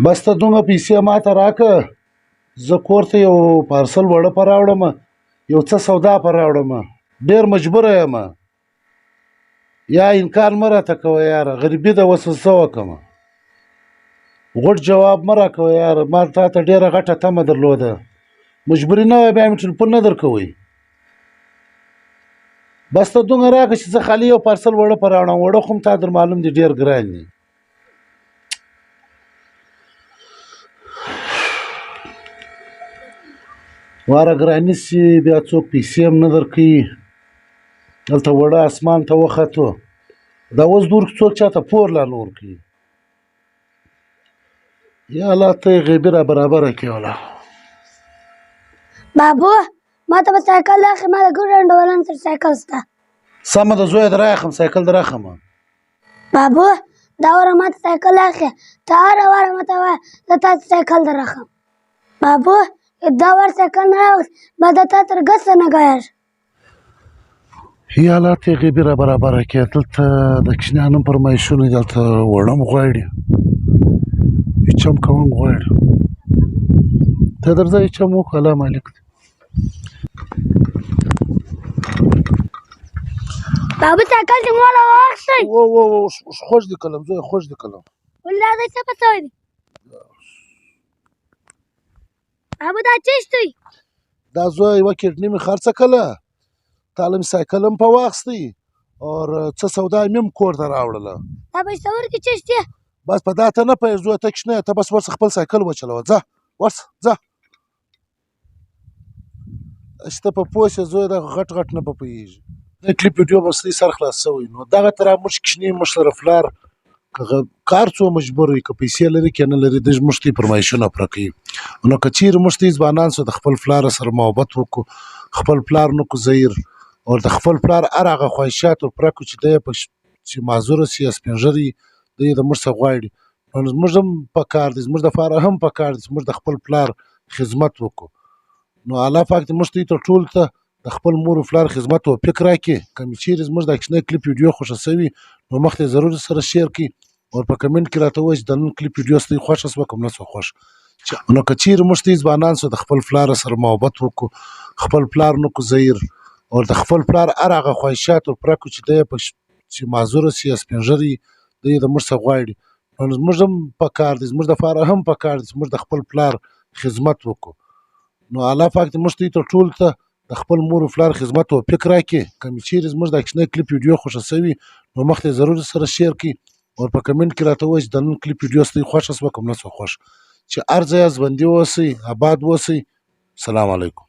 بس ته دومره پیسې ماته راکړه، زه کور ته یو پارسل وړه په راوړم، یو څه سودا په راوړم. ډېر مجبوره یم، یا انکار مه راته کوه یاره، غریبي ده اوس څه وکړم؟ غوټ جواب مه راکوه یاره، ما تا ته ډېره غټه تمه درلوده، مجبوري نه وای بیا مې ټلیفون نه درکوئ. بس ته دومره راکړه چې زه خالي یو پارسل وړه په راوړم. وړه خو تا در معلوم دي ډېر ګران دي. واره ګراني سي بیا څوک پیسې هم نه درکوي. دلته وړه اسمان ته وختو، دا اوس دور کې څوک چاته پور لا نه ورکوي. یا الله ته یې غیبي را برابره کړې وله. بابو ما ته به سایکل راخې، ما د ګوډ ډولن سره سایکل شته. سمه ده زویه در راخم، سایکل در راخم. بابو دا واره ما ته سایکل راخې، ته هره واره ما ته وایه زه تا ته سایکل در راخم. بابو دا وار سایکل نه راوست، ما د تا تر ګسه نه ګایر. یا الله ته یې غیبي را برابره کړې. دلته د کوچنیانو فرمایشونه دي، دلته وړم غواړي، هیچم کوم غواړي. ته درځه هیچم وکړه، الله مالک دی. بابو سایکل دې موله واخیستی؟ خوش دې کړم زویه، خوش دې کړم. ولې دا ځای څه په سوی دی؟ بابو دا چیشت دی؟ دا زویه یوه کډني مې خرڅه کړله، تاله مې سایکل هم په واخیستی اور څه سودا مې هم کور ته راوړله. دا پیسور کې چیشت دی؟ بس په دا ته نه پوهېږ زویه، ته کوچنی یې، ته بس ورڅه خپل سایکل وچلوه. ځه ورڅه ځه، چې ته په پوه شې زویه، دغه غټ غټ نه به پوهېږي. د کلیپ ویډیو به ستاسې سر خلاص شوی، نو دغه ته را موږ کوچني موږ سره پلار کار څو مجبور وي، که پیسې لري که نه لري، د موږ ته فرمایشونه پوره کوي. نو که چیرې موږ ته ځوانان سو د خپل پلار سره محبت وکړو، خپل پلار نه کړو ضعیف، او د خپل پلار هر هغه خواهشات ور پوره کړو چې دی چې معذوره سي یا سپین ږیری دی د موږ څخه غواړي. نو زموږ هم پکار دی، زموږ دپاره هم پکار دی چې موږ د خپل پلار خدمت وکړو. نو الله پاک دې موږ ته ټولو ته د خپل مور و پلار خدمت توفیق راکړي. که مې چیرې زموږ دا کوچنی کلیپ ویډیو خوښه شوي نو مخ ته یې ضرور سره شیر کړي، او په کمنټ کې راته ووایي چې د نن کلیپ ویډیو ستاسې خوښه شوه که نه شوه خوښه. نو که چیرې موږ ته ځوانان سو د خپل پلار سره محبت وکړو، خپل پلار نه کړو ضعیف، او د خپل پلار هر هغه خواهشات ور پوره کړو چې دی چې معذوره سي یا سپین ږیری دی د موږ څخه غواړي. نو زموږ هم پکار دی، زموږ دپاره هم پکار دی چې موږ د خپل پلار خدمت وکړو. نو الله پاک دې موږ ته ټولو ته د خپل مور و پلار خدمت توفیق راکړي. که مې چیرې زموږ دا کوچنی کلیپ ویډیو خوښه شوي نو مخ ته یې ضرور سره شیر کړي، او په کمنټ کې راته ووایي چې د نن کلیپ ویډیو ستاسې خوښه شوه که نه شوه خوښه. چې هر ځای ژوندي اوسئ، اباد اوسئ. سلام علیکم.